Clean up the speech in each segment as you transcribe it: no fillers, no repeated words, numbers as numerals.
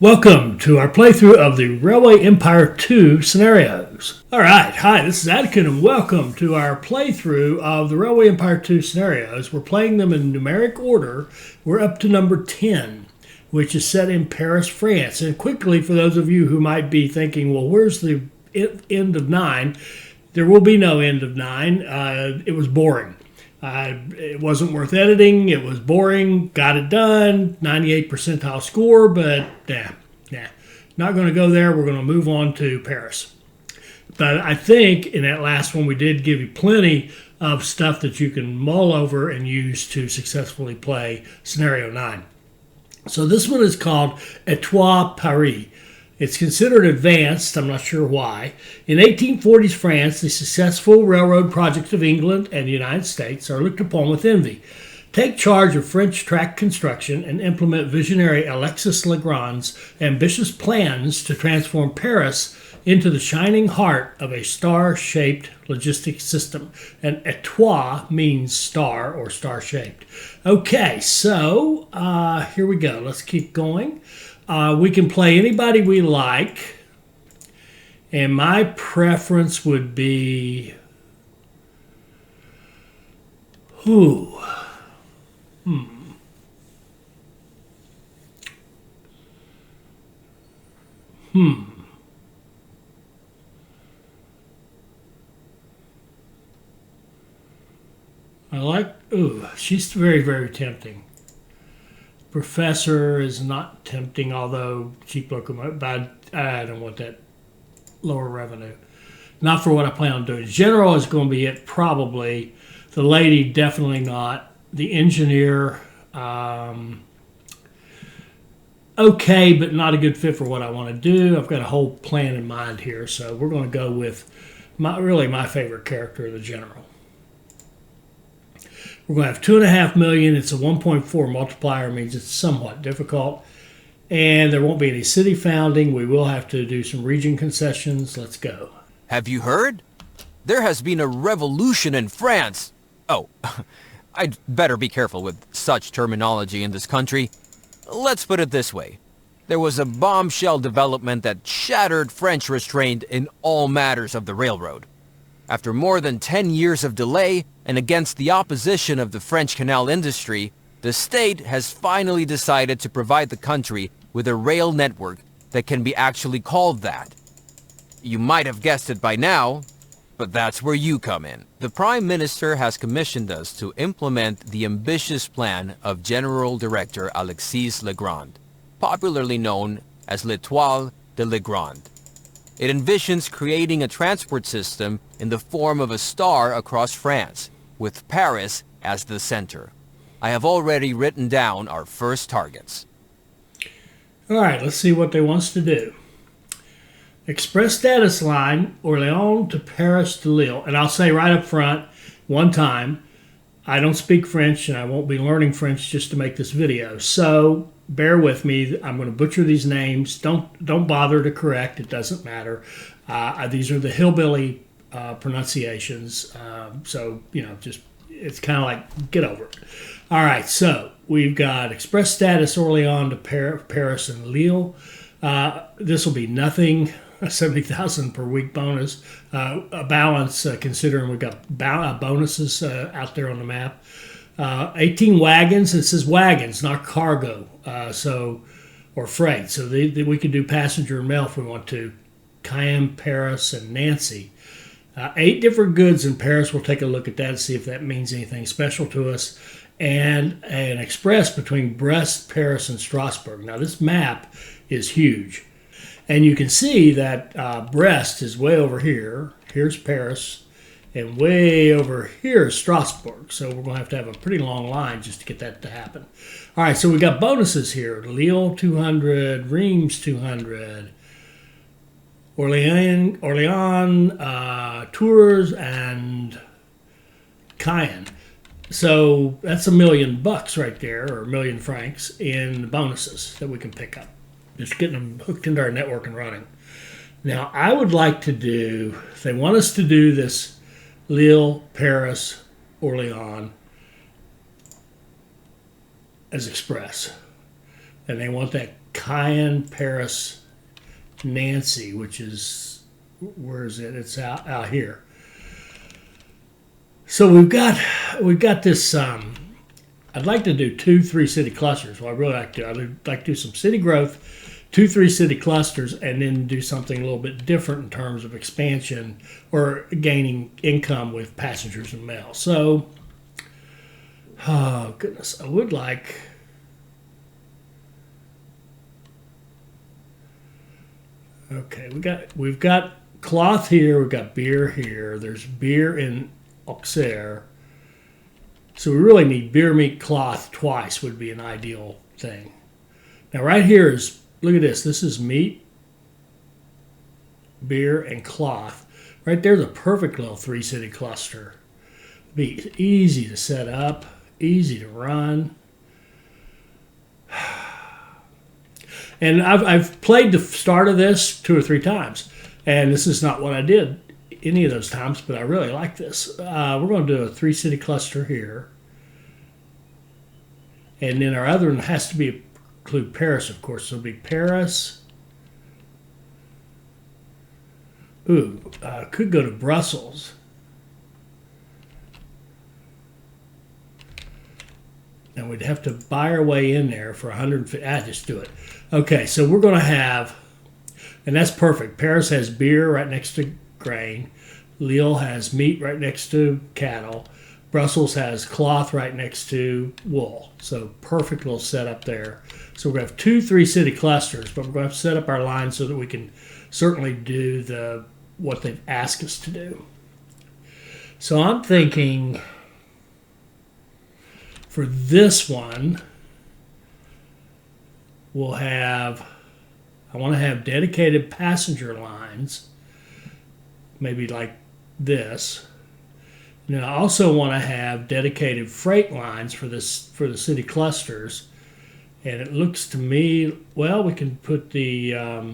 Welcome to our playthrough of the Railway Empire 2 scenarios. Alright, hi, this is Atkin and welcome to our playthrough of the Railway Empire 2 scenarios. We're playing them in numeric order. We're up to number 10, which is set in Paris, France. And quickly, for those of you who might be thinking, well, where's the end of 9? There will be no end of 9. It was boring. It wasn't worth editing. It was boring. Got it done. 98 percentile score, but nah. Not going to go there. We're going to move on to Paris. But I think in that last one, we did give you plenty of stuff that you can mull over and use to successfully play Scenario 9. So this one is called Etoile Paris. It's considered advanced, I'm not sure why. In 1840s France, the successful railroad projects of England and the United States are looked upon with envy. Take charge of French track construction and implement visionary Alexis Legrand's ambitious plans to transform Paris into the shining heart of a star-shaped logistics system. And étoile means star or star-shaped. Okay, so here we go. Let's keep going. We can play anybody we like, and my preference would be who? I like, she's very, very tempting. Professor is not tempting, although cheap locomotive, but I don't want that lower revenue. Not for what I plan on doing. General is going to be it, probably. The lady, definitely not. The engineer, okay, but not a good fit for what I want to do. I've got a whole plan in mind here, so we're going to go with my favorite character, the general. We're going to have 2.5 million. It's a 1.4 multiplier, means it's somewhat difficult. And there won't be any city founding. We will have to do some region concessions. Let's go. Have you heard? There has been a revolution in France. Oh, I'd better be careful with such terminology in this country. Let's put it this way. There was a bombshell development that shattered French restraint in all matters of the railroad. After more than 10 years of delay, and against the opposition of the French canal industry, the state has finally decided to provide the country with a rail network that can be actually called that. You might have guessed it by now, but that's where you come in. The Prime Minister has commissioned us to implement the ambitious plan of General Director Alexis Legrand, popularly known as l'Étoile de Legrand. It envisions creating a transport system in the form of a star across France, with Paris as the center. I have already written down our first targets. All right, let's see what they want us to do. Express status line, Orléans to Paris to Lille. And I'll say right up front, one time, I don't speak French and I won't be learning French just to make this video. So bear with me. I'm going to butcher these names. Don't bother to correct. It doesn't matter. These are the hillbilly pronunciations. So, just it's kind of like get over it. All right. So we've got express status Orléans to Paris and Lille. This will be nothing. 70,000 per week bonus. A balance considering we've got bonuses out there on the map. 18 wagons. It says wagons, not cargo, or freight. So we could do passenger and mail if we want to. Cayenne, Paris, and Nancy. 8 different goods in Paris. We'll take a look at that and see if that means anything special to us. And an express between Brest, Paris, and Strasbourg. Now this map is huge. And you can see that Brest is way over here. Here's Paris. And way over here is Strasbourg. So we're going to have a pretty long line just to get that to happen. All right, so we got bonuses here. Lille, 200. Reims, 200. Orléans, Tours, and Cayenne. So that's $1 million right there, or 1 million francs in bonuses that we can pick up. Just getting them hooked into our network and running. Now, I would like to do, if they want us to do this Lille, Paris, Orléans as express, and they want that Cayenne, Paris, Nancy, which is, where is it? It's out here. So we've got this. I'd like to do 2-3 city clusters. Well, I really like to. I'd like to do some city growth, 2-3 city clusters, and then do something a little bit different in terms of expansion or gaining income with passengers and mail. So, oh goodness, I would like. Okay, we've got cloth here. We've got beer here. There's beer in Auxerre. So we really need beer, meat, cloth twice would be an ideal thing. Now right here is, look at this. This is meat, beer, and cloth. Right there's a perfect little 3-city cluster. Be easy to set up, easy to run. And I've played the start of this 2 or 3 times. And this is not what I did any of those times, but I really like this. We're going to do a 3-city cluster here. And then our other one has to be include Paris, of course. So it'll be Paris. Ooh, could go to Brussels. And we'd have to buy our way in there for 150. Just do it. Okay, so we're going to have, and that's perfect. Paris has beer right next to grain. Lille has meat right next to cattle. Brussels has cloth right next to wool. So perfect little setup there. So we're going to have 2 3-city clusters, but we're going to have to set up our line so that we can certainly do what they've asked us to do. So I'm thinking for this one, I want to have dedicated passenger lines, maybe like this. And then I also want to have dedicated freight lines for the city clusters. And it looks to me, well, we can put the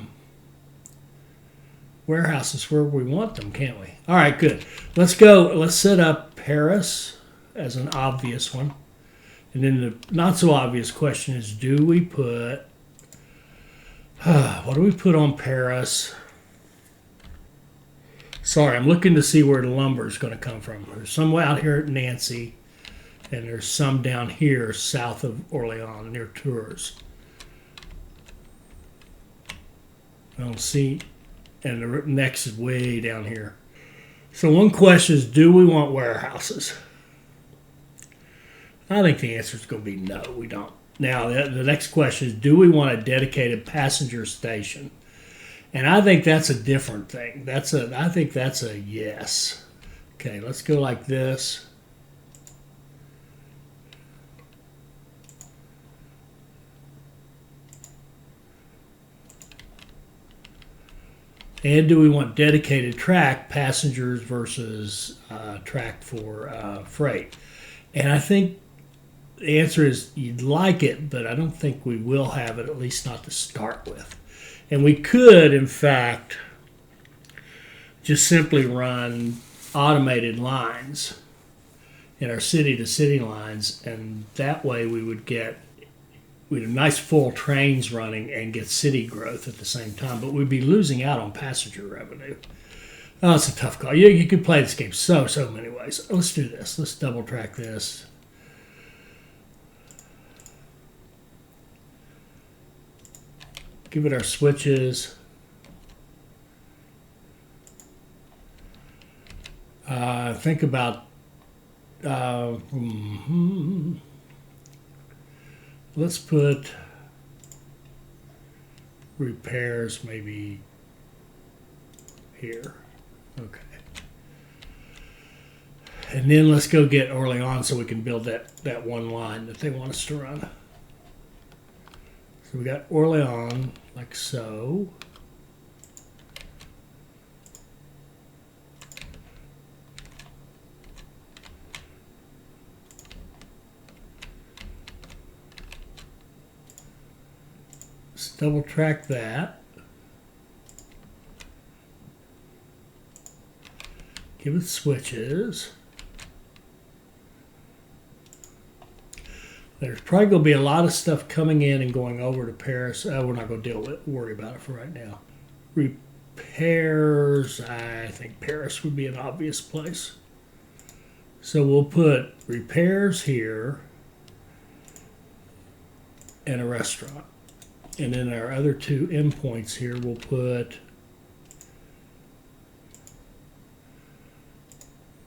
warehouses where we want them, can't we? All right, good. Let's go. Let's set up Paris as an obvious one. And then the not so obvious question is, do we put, what do we put on Paris? Sorry, I'm looking to see where the lumber is going to come from. There's some out here at Nancy, and there's some down here south of Orléans near Tours. I don't see, and the next is way down here. So one question is, do we want warehouses? I think the answer is going to be no, we don't. Now, the next question is, do we want a dedicated passenger station? And I think that's a different thing. I think that's a yes. Okay, let's go like this. And do we want dedicated track, passengers versus track for freight? And I think the answer is you'd like it, but I don't think we will have it, at least not to start with. And we could, in fact, just simply run automated lines in our city-to-city lines, and that way we'd have nice full trains running and get city growth at the same time, but we'd be losing out on passenger revenue. Oh, it's a tough call. You could play this game so many ways. Let's do this. Let's double track this. Give it our switches. Think about let's put repairs maybe here. Okay. And then let's go get Orléans so we can build that one line that they want us to run. So we got Orléans like so. Let's double track that. Give it switches. There's probably going to be a lot of stuff coming in and going over to Paris. We're not going to worry about it for right now. Repairs, I think Paris would be an obvious place. So we'll put repairs here and a restaurant. And then our other two endpoints here, we'll put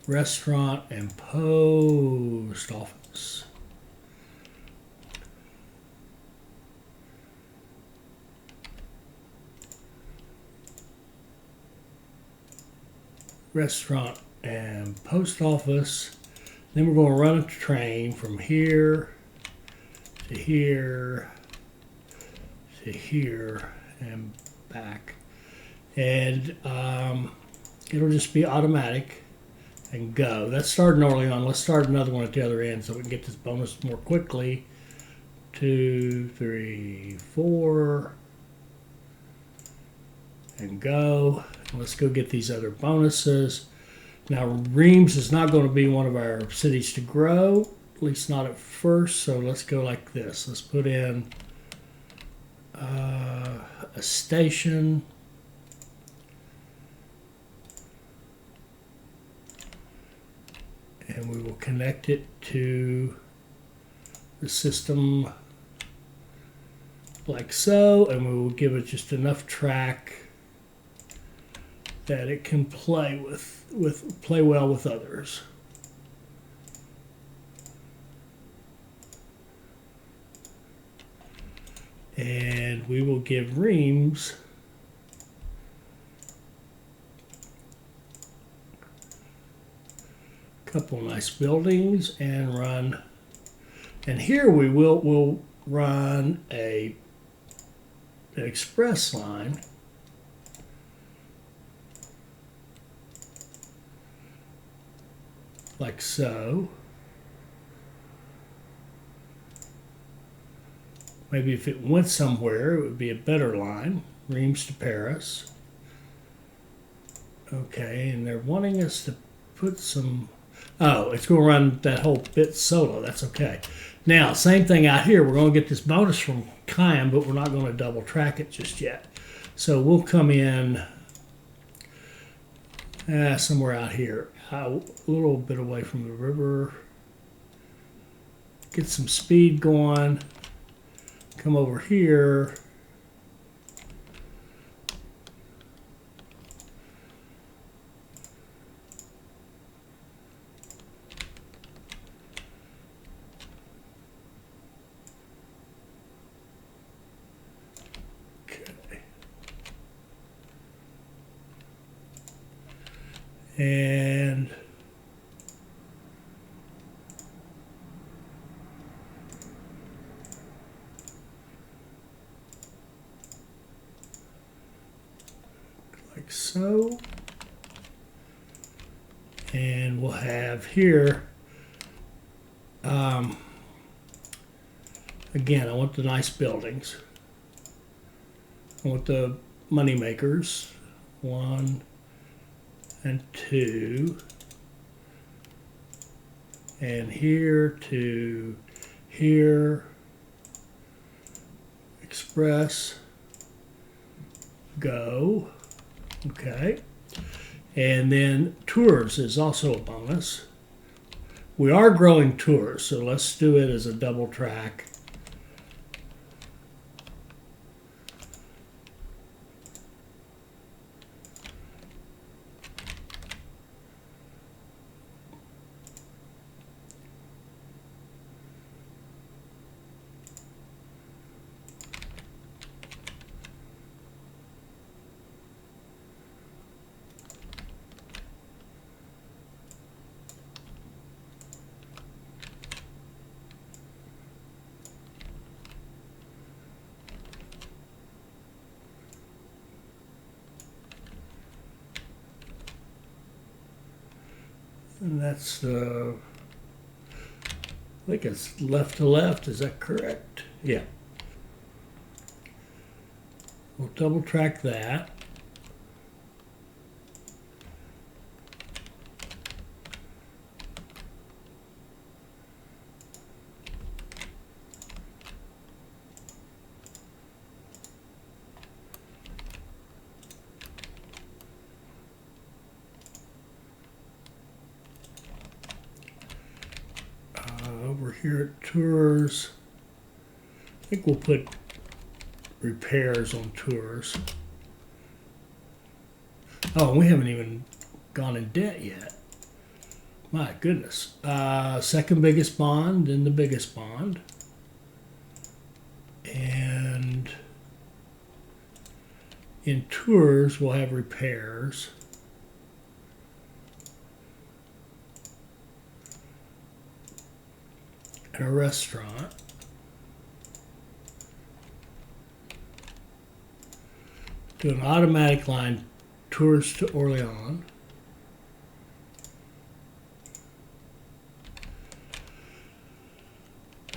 restaurant and post office. Restaurant and post office. Then we're going to run a train from here to here to here and back. And it'll just be automatic and go. That's starting early on. Let's start another one at the other end so we can get this bonus more quickly. 2, 3, 4. And go. Let's go get these other bonuses. Now, Reims is not going to be one of our cities to grow, at least not at first. So let's go like this. Let's put in a station. And we will connect it to the system like so. And we will give it just enough track that it can play play well with others. And we will give Reims a couple nice buildings and run. And here we'll run an express line. Like so. Maybe if it went somewhere, it would be a better line. Reims to Paris. Okay, and they're wanting us to put some... Oh, it's going to run that whole bit solo. That's okay. Now, same thing out here. We're going to get this bonus from Cayenne, but we're not going to double track it just yet. So we'll come in somewhere out here. A little bit away from the river. Get some speed going. Come over here. Okay. And like so. And we'll have here, again, I want the nice buildings. I want the money makers. 1 and 2. And here to here. Express. Go. Okay. And then tours is also a bonus. We are growing tours, so let's do it as a double track. And that's, I think it's left to left. Is that correct? Yeah. We'll double track that. here at tours, I think we'll put repairs on tours. Oh, we haven't even gone in debt yet. My goodness. Second biggest bond, then the biggest bond. And in tours, we'll have repairs. And a restaurant. Do an automatic line, tours to Orléans.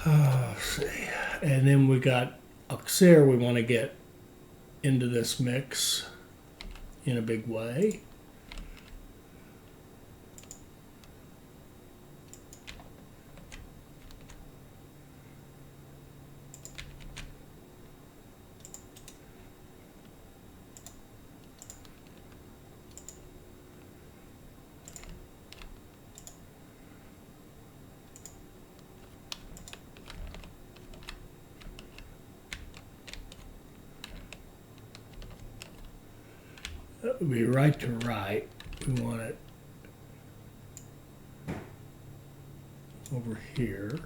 Let's see. And then we got Auxerre we want to get into this mix in a big way. That would be right to right. We want it over here.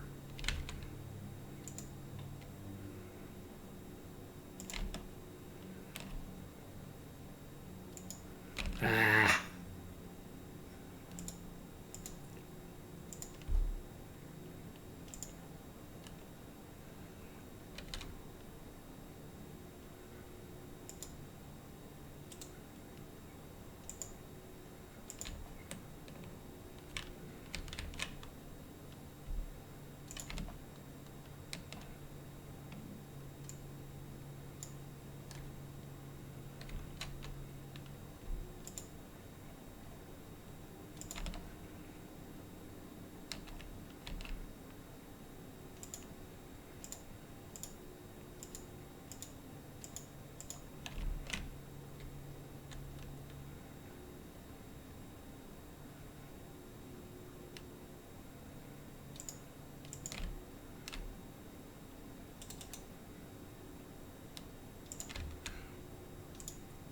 Ah.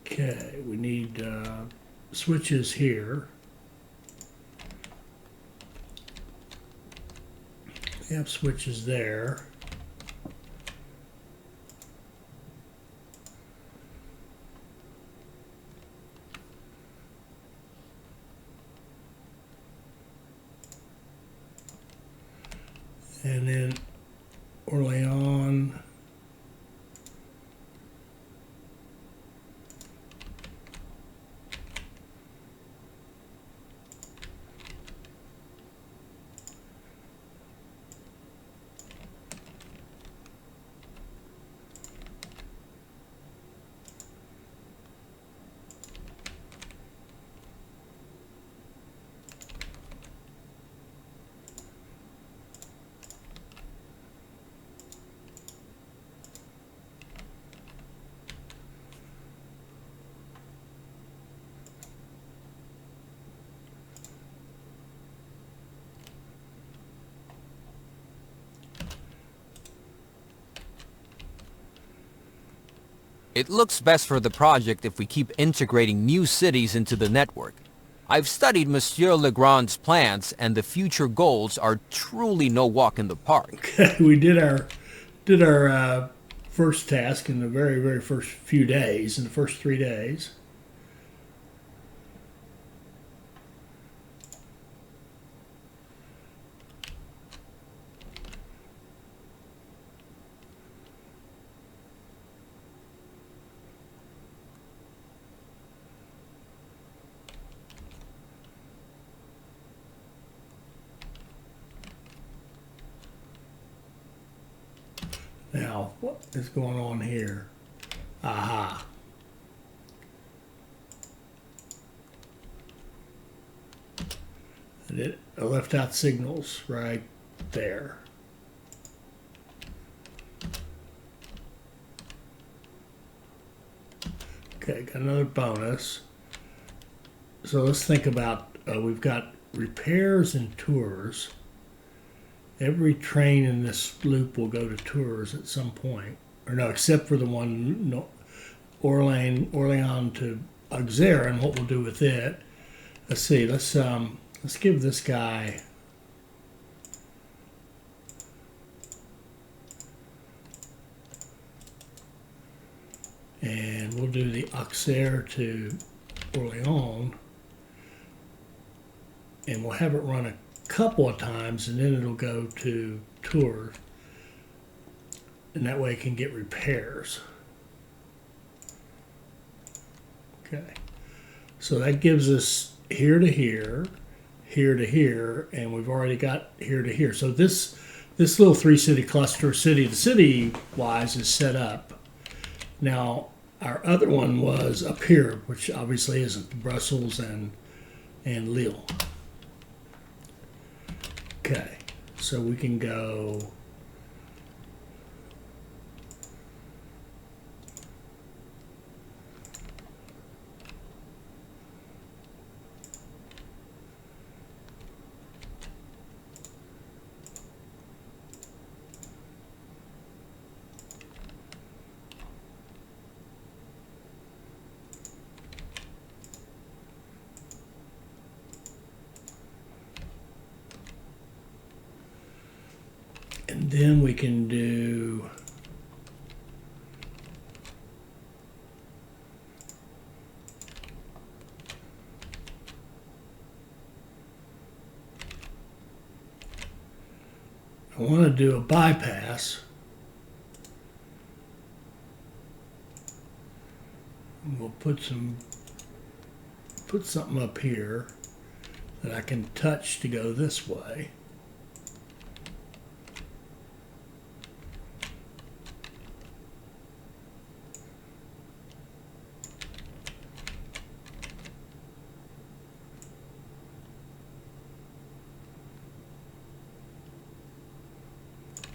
Okay, we need switches here. We have switches there. And then Orléans. It looks best for the project if we keep integrating new cities into the network. I've studied Monsieur Legrand's plans, and the future goals are truly no walk in the park. We did our first task in the very first few days, in the first 3 days. Now, what is going on here? Aha. I left out signals right there. Okay, got another bonus. So let's think about, we've got repairs and tours. Every train in this loop will go to Tours at some point. Or no, except for the one Orléans to Auxerre, and what we'll do with it. Let's see. Let's give this guy. And we'll do the Auxerre to Orléans, and we'll have it run a couple of times, and then it'll go to Tours, and that way it can get repairs. Okay, so that gives us here to here, here to here, and we've already got here to here. So this little 3-city cluster, city to city wise, is set up. Now, our other one was up here, which obviously isn't, Brussels and Lille. Okay, so we can go and then we can do I want to do a bypass. We'll put something up here that I can touch to go this way.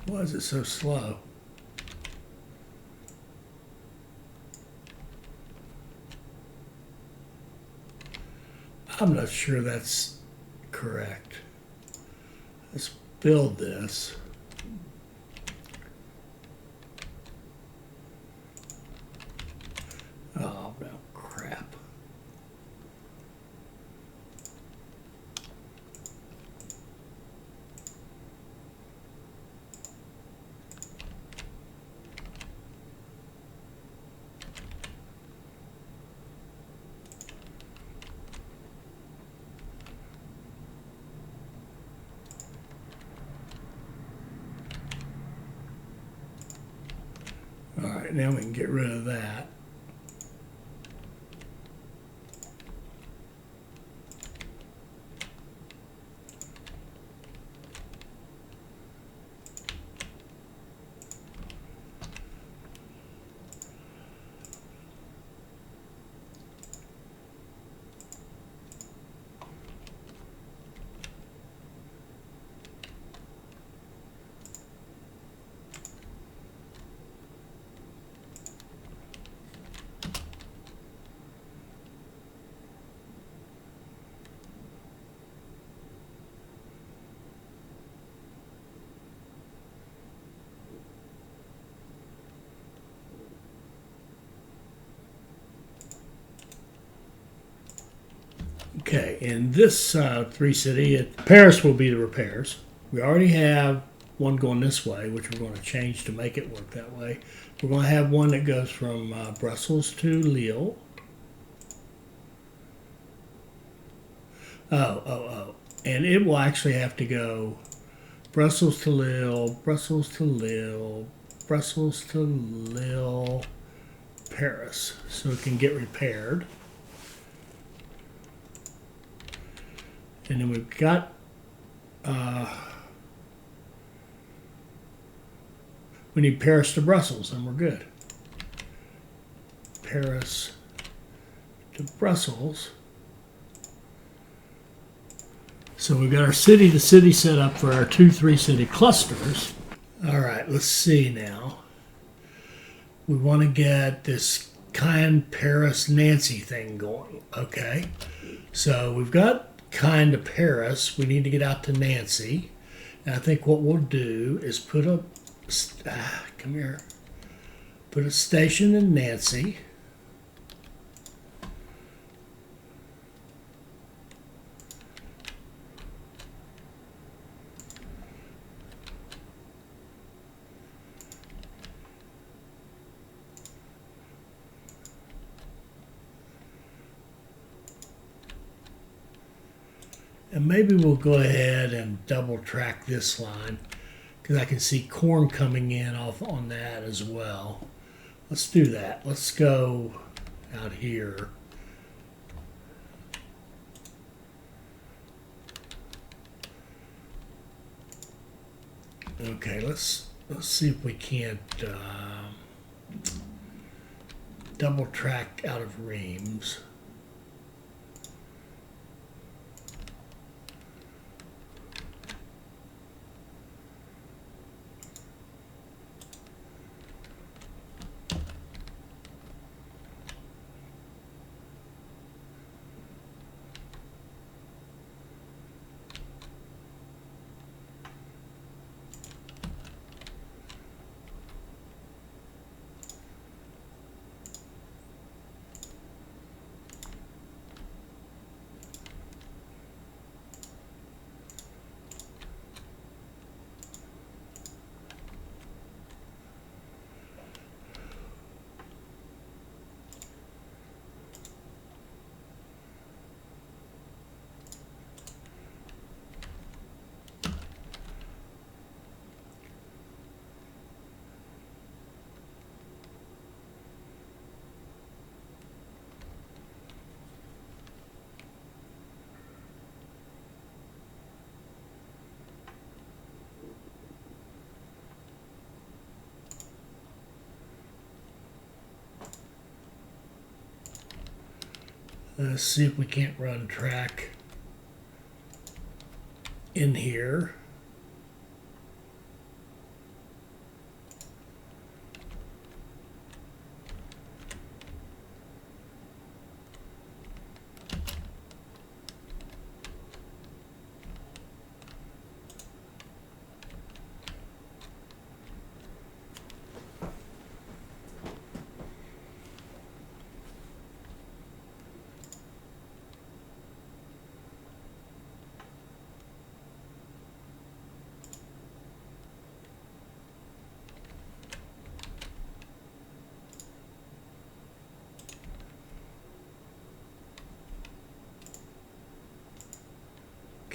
Why is it so slow? I'm not sure that's correct. Let's build this. Oh, no, crap. All right, now we can get rid of that. Okay, in this 3-city, Paris will be the repairs. We already have one going this way, which we're going to change to make it work that way. We're going to have one that goes from Brussels to Lille. And it will actually have to go Brussels to Lille, Brussels to Lille, Brussels to Lille, Paris, so it can get repaired. And then we've got we need Paris to Brussels, and we're good. Paris to Brussels. So we've got our city to city set up for our 2 3-city clusters. All right, let's see now. We want to get this Caen, Paris, Nancy thing going. Okay, so we've got Caen to Paris. We need to get out to Nancy. And I think what we'll do is put a come here. Put a station in Nancy. And maybe we'll go ahead and double track this line because I can see corn coming in off on that as well. Let's do that. Let's go out here. Okay, let's see if we can't double track out of Reims. Let's see if we can't run track in here.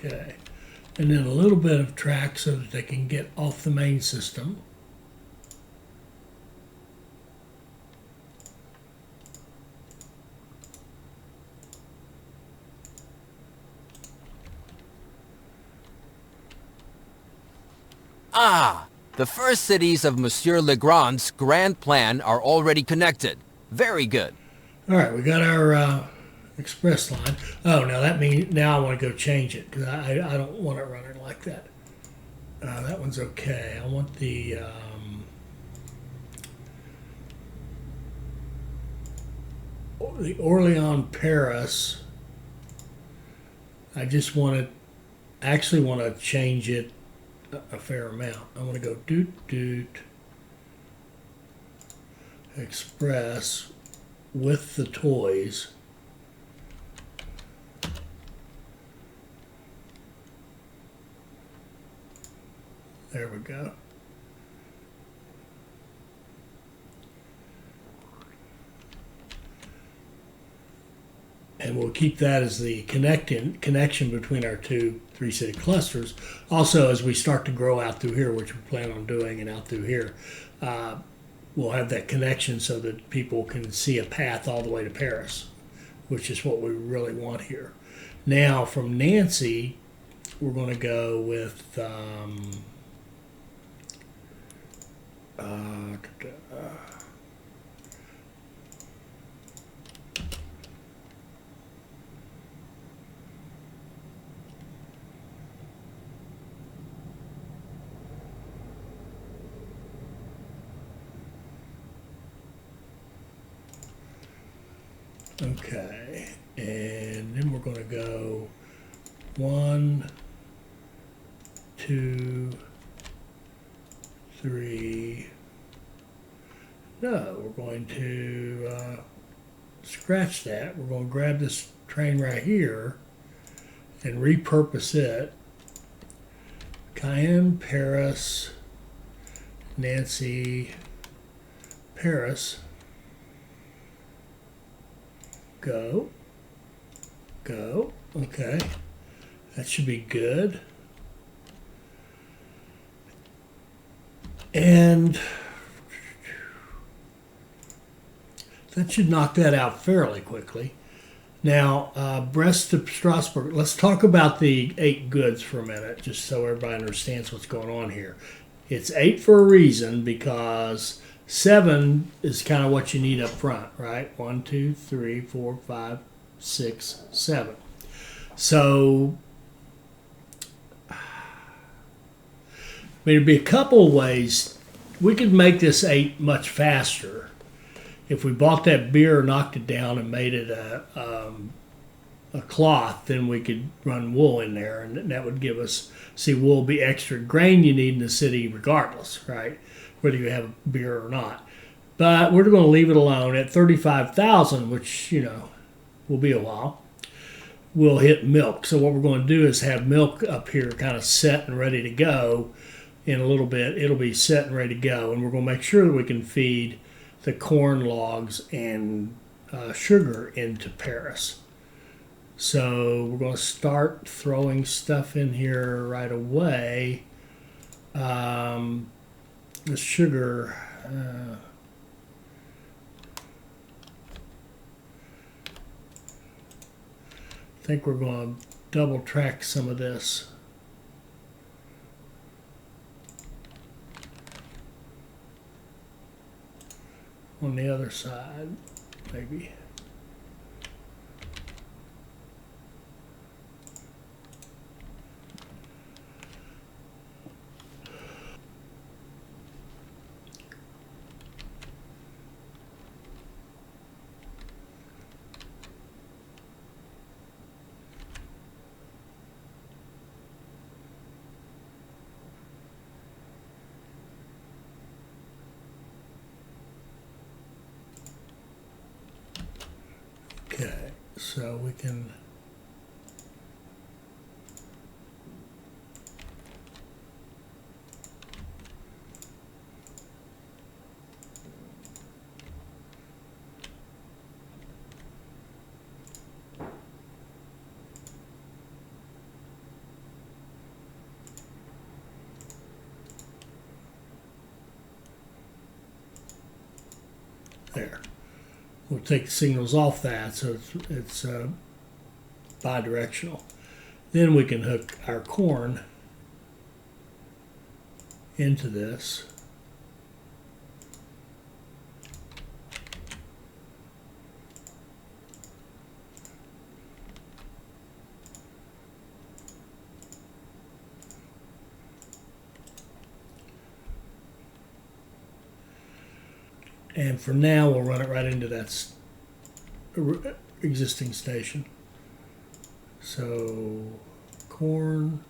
Okay, and then a little bit of track so that they can get off the main system. Ah! The first cities of Monsieur Legrand's grand plan are already connected. Very good. All right, we got our express line. Oh, now that means now I want to go change it because I don't want it running like that. That one's okay. I want the Orléans Paris. I just want to actually want to change it a fair amount. I want to go doot express with the toys. There we go. And we'll keep that as the connection between our two three-city clusters. Also, as we start to grow out through here, which we plan on doing, and out through here, we'll have that connection so that people can see a path all the way to Paris, which is what we really want here. Now, from Nancy, we're going to go with okay, and then we're going to go 1, 2, 3. No, we're going to scratch that. We're going to grab this train right here and repurpose it. Cayenne, Paris, Nancy, Paris. Go. Go. Okay. That should be good. And that should knock that out fairly quickly. Now, Brest to Strasbourg. Let's talk about the 8 goods for a minute, just so everybody understands what's going on here. It's 8 for a reason, because 7 is kind of what you need up front, right? 1, 2, 3, 4, 5, 6, 7. So, I mean, it'd be a couple of ways. We could make this 8 much faster. If we bought that beer, knocked it down, and made it a cloth, then we could run wool in there, and that would give us, see, wool will be extra grain you need in the city regardless, right? Whether you have beer or not. But we're going to leave it alone at 35,000, which, you know, will be a while. We'll hit milk. So what we're going to do is have milk up here kind of set and ready to go. In a little bit, it'll be set and ready to go, and we're going to make sure that we can feed the corn logs and sugar into Paris. So we're going to start throwing stuff in here right away. The sugar, I think we're going to double track some of this. On the other side, maybe. Okay, so we can there. We'll take the signals off that, so it's bi-directional. Then we can hook our corn into this. And for now, we'll run it right into that existing station. So, corn.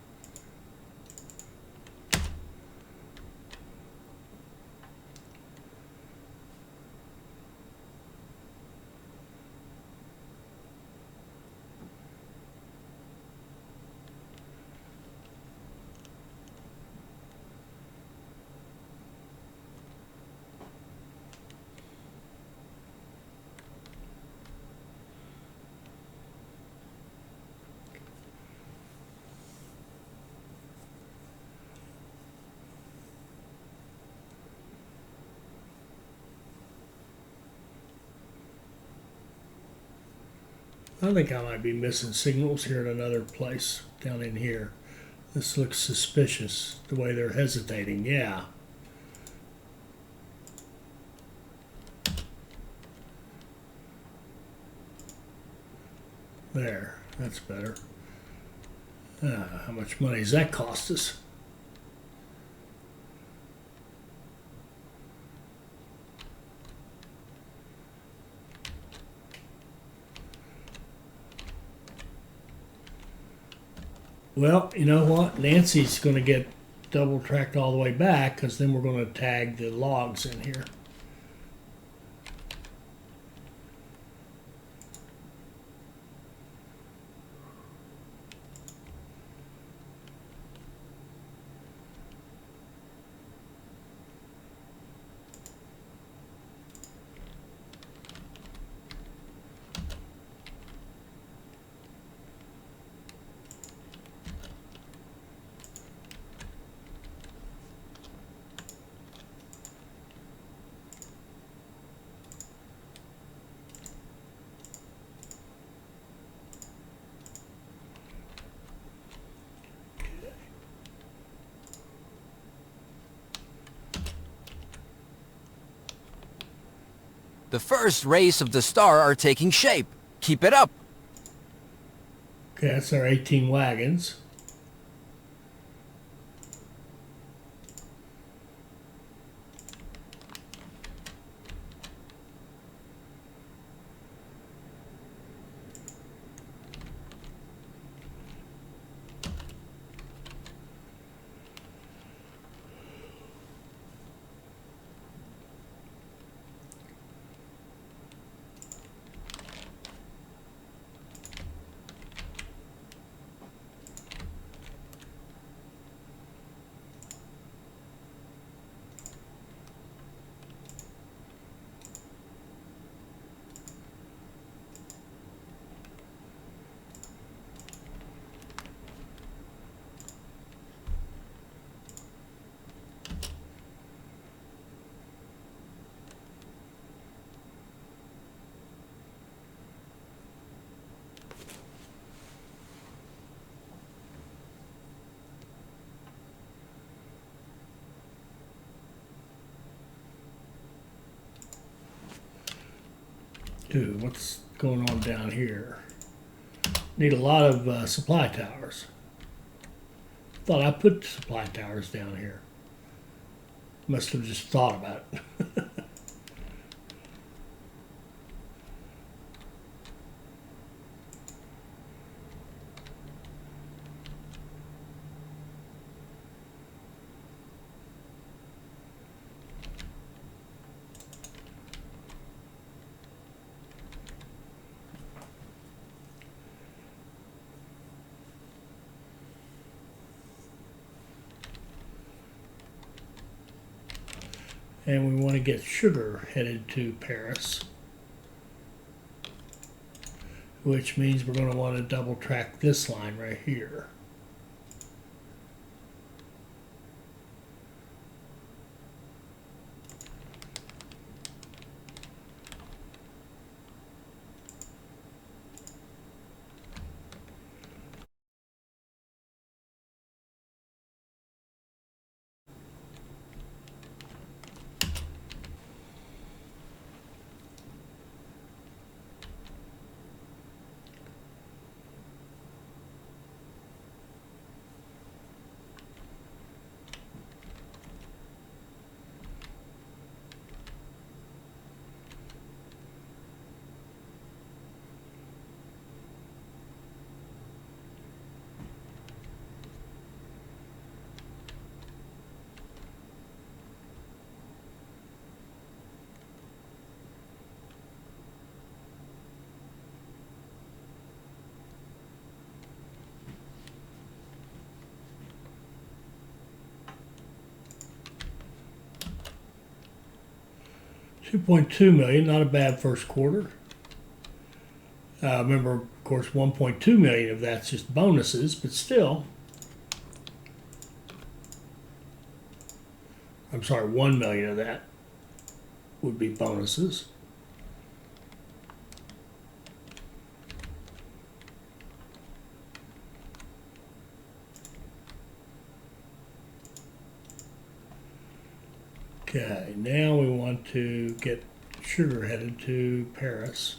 I think I might be missing signals here in another place down in here. This looks suspicious, the way they're hesitating. Yeah. There, that's better. How much money does that cost us? Well, you know what? Nancy's going to get double tracked all the way back because then we're going to tag the logs in here. The first rays of the star are taking shape. Keep it up. Okay, that's our 18 wagons. Dude, what's going on down here? Need a lot of supply towers. Thought I put supply towers down here. Must have just thought about it. 'And we want to get sugar headed to Paris, which means we're going to want to double track this line right here. $2.2 million, not a bad first quarter. Remember, of course, 1.2 million of that's just bonuses, but still. I'm sorry, 1 million of that would be bonuses. Okay, now we want to get sugar headed to Paris.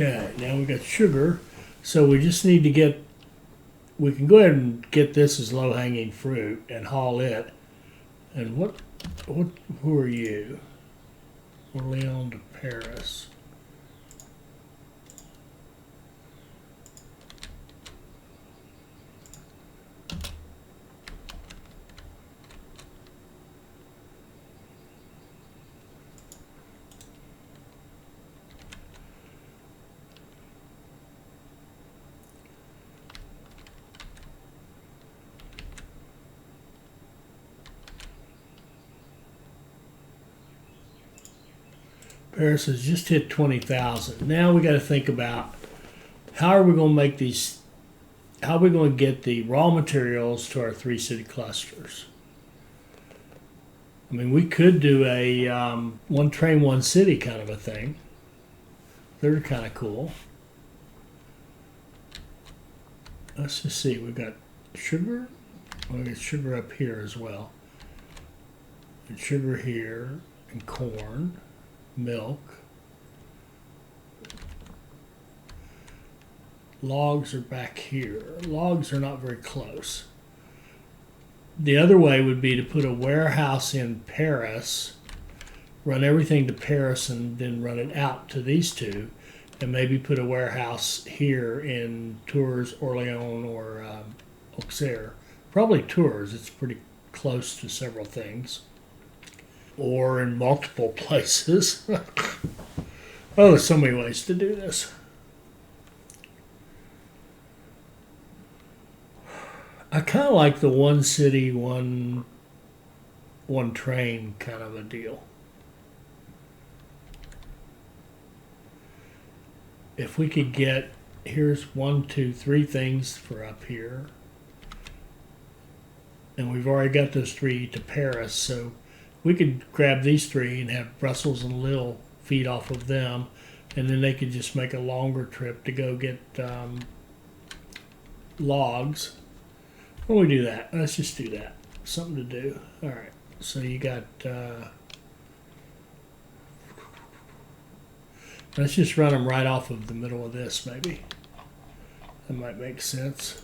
Okay, now we got sugar. So we just need to get, we can go ahead and get this as low hanging fruit and haul it. And who are you? Orleans to Paris. Paris has just hit 20,000. Now we got to think about how are we going to make these, how are we going to get the raw materials to our 3 city clusters? I mean, we could do a one train, one city kind of a thing. They're kind of cool. Let's just see. We've got sugar. We got sugar up here as well. And sugar here, and corn, milk. Logs are back here. Logs are not very close. The other way would be to put a warehouse in Paris, run everything to Paris, and then run it out to these two, and maybe put a warehouse here in Tours, Orléans, or Auxerre. Probably Tours. It's pretty close to several things. Or in multiple places. Oh, there's so many ways to do this. I kind of like the one city, one train kind of a deal. If we could get, here's 1, 2, 3 things for up here. And we've already got those 3 to Paris, so we could grab these 3 and have Brussels and Lille feed off of them, and then they could just make a longer trip to go get logs. Why don't we do that? Let's just do that. Something to do. All right. So you got. Let's just run them right off of the middle of this, maybe. That might make sense.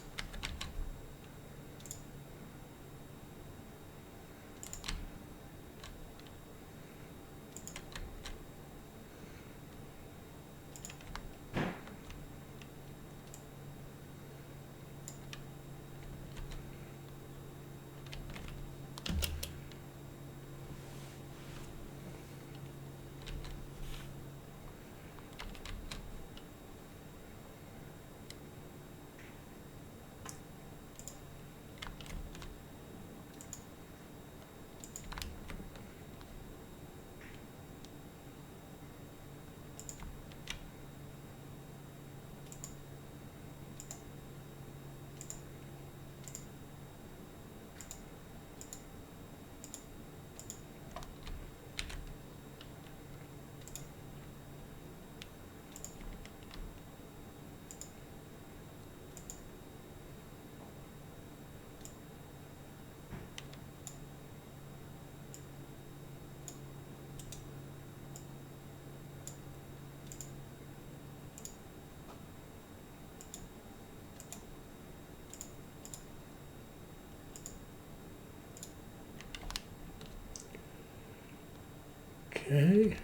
Okay.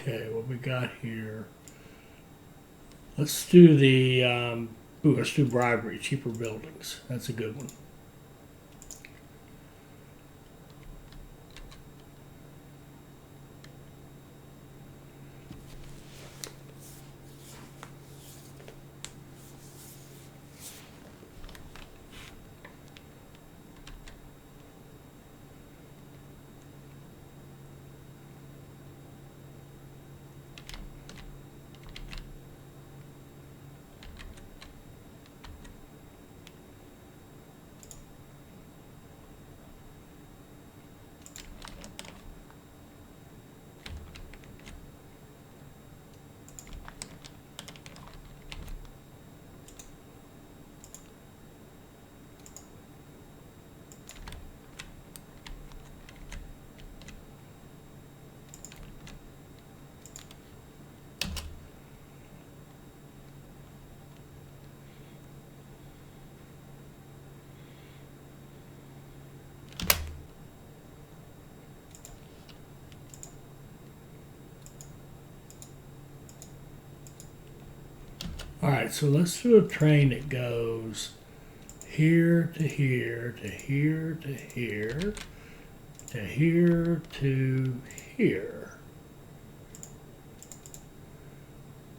Okay, what we got here? Let's do the, let's do bribery, cheaper buildings. That's a good one. All right, so let's do a train that goes here to here to here to here to here to here.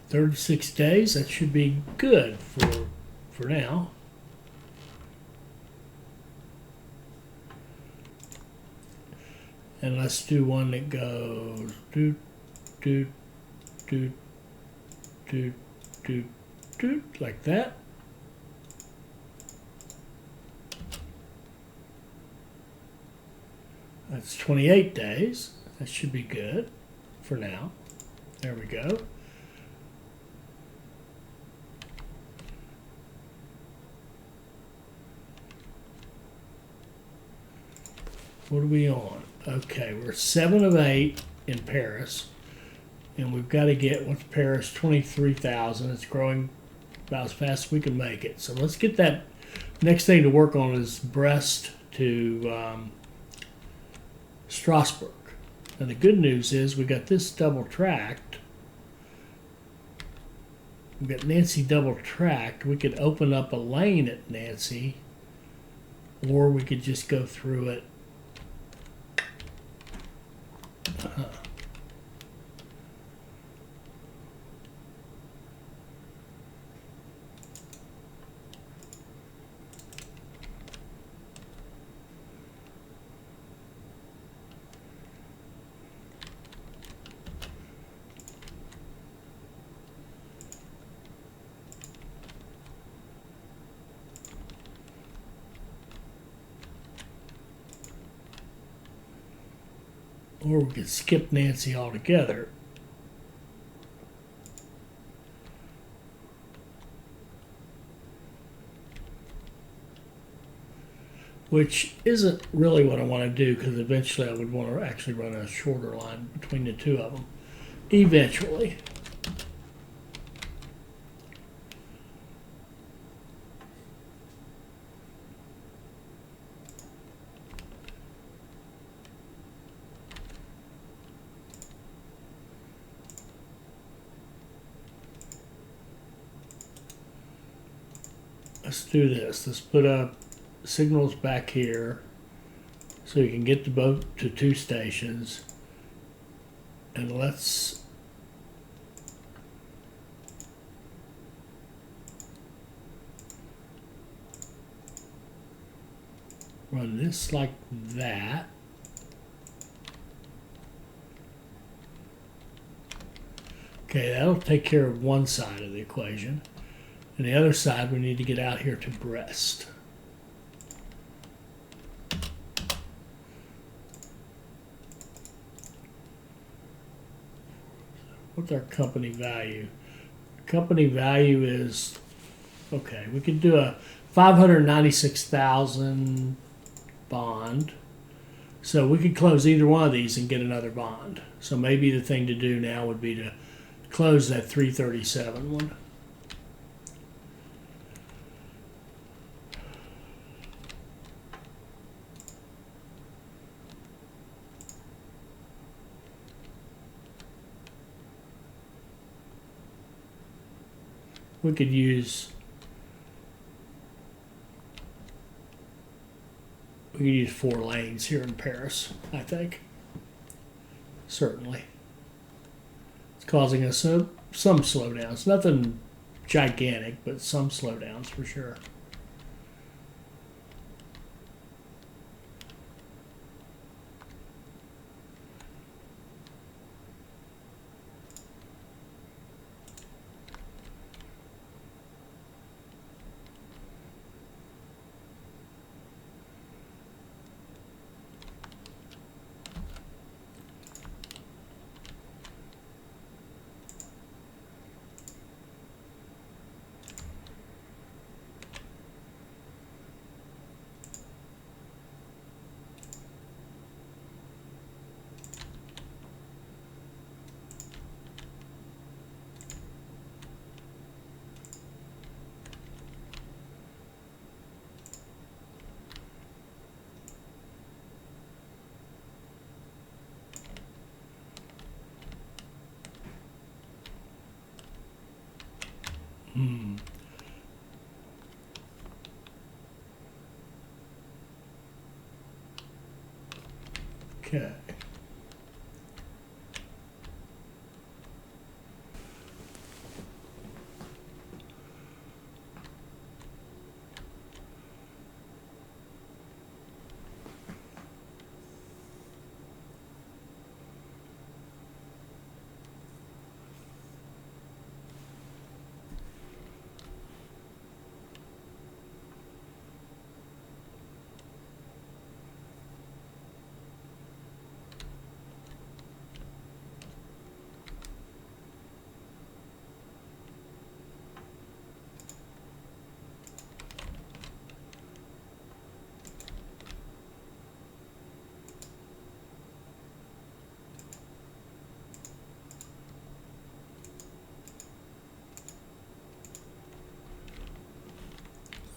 36 days, that should be good for now. And let's do one that goes doot doot doot doot doot doot like that. That's 28 days. That should be good for now. There we go. What are we on? Okay, we're 7 of 8 in Paris. And we've got to get, what's Paris? 23,000. It's growing about as fast as we can make it. So let's get that. Next thing to work on is Brest to Strasbourg. And the good news is we got this double tracked. We've got Nancy double tracked. We could open up a lane at Nancy, or we could just go through it. Or we could skip Nancy altogether. Which isn't really what I want to do, because eventually I would want to actually run a shorter line between the two of them. Eventually. Let's do this. Let's put up signals back here so you can get the boat to 2 stations. And let's run this like that. Okay, that'll take care of one side of the equation. And the other side, we need to get out here to Brest. What's our company value? Company value is, okay, we could do a 596,000 bond. So we could close either one of these and get another bond. So maybe the thing to do now would be to close that 337 one. we could use 4 lanes here in Paris, I think. Certainly. It's causing us some slowdowns. Nothing gigantic, but some slowdowns for sure. Okay.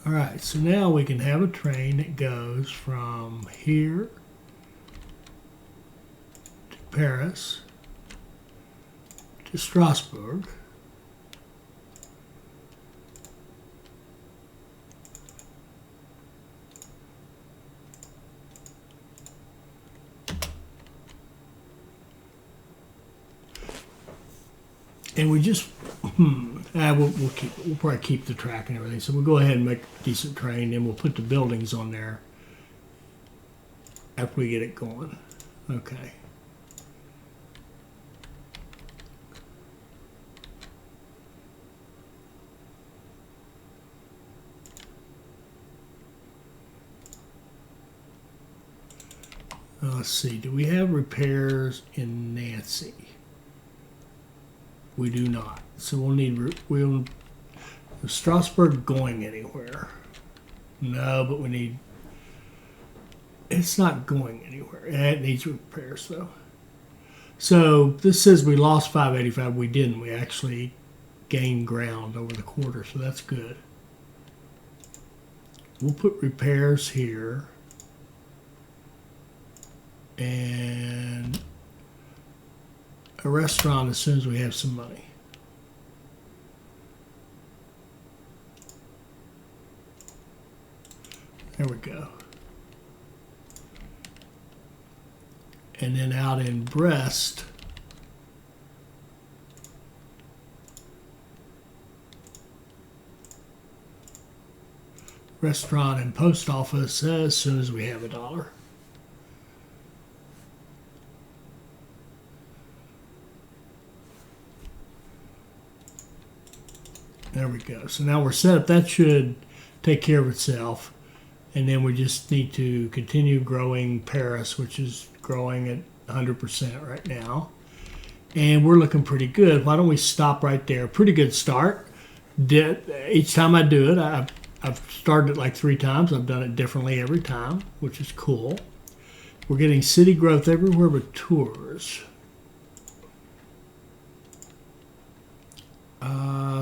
All right, so now we can have a train that goes from here to Paris to Strasbourg. And we just, we'll probably keep the track and everything. So we'll go ahead and make a decent train, and we'll put the buildings on there after we get it going. Okay. Let's see. Do we have repairs in Nancy? We do not. So we'll need, is Strasbourg going anywhere? No, but we need, it's not going anywhere. It needs repairs though. So this says we lost 585. We didn't. We actually gained ground over the quarter, so that's good. We'll put repairs here. And a restaurant as soon as we have some money. There we go. And then out in Brest, restaurant and post office as soon as we have $1. There we go. So now we're set up. That should take care of itself. And then we just need to continue growing Paris, which is growing at 100% right now. And we're looking pretty good. Why don't we stop right there? Pretty good start. Each time I do it, I've started it like 3 times. I've done it differently every time, which is cool. We're getting city growth everywhere but tours.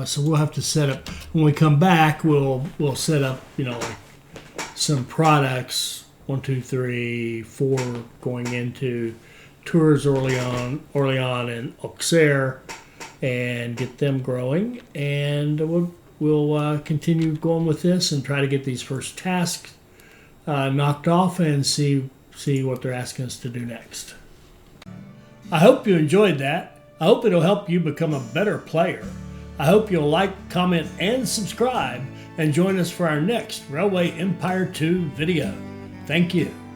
So we'll have to set up, when we come back, we'll set up, like some products, 1, 2, 3, 4 going into Tours Orléans and Auxerre, and get them growing. And we'll continue going with this and try to get these first tasks knocked off and see what they're asking us to do next. I hope you enjoyed that. I hope it'll help you become a better player. I hope you'll like, comment, and subscribe, and join us for our next Railway Empire 2 video. Thank you.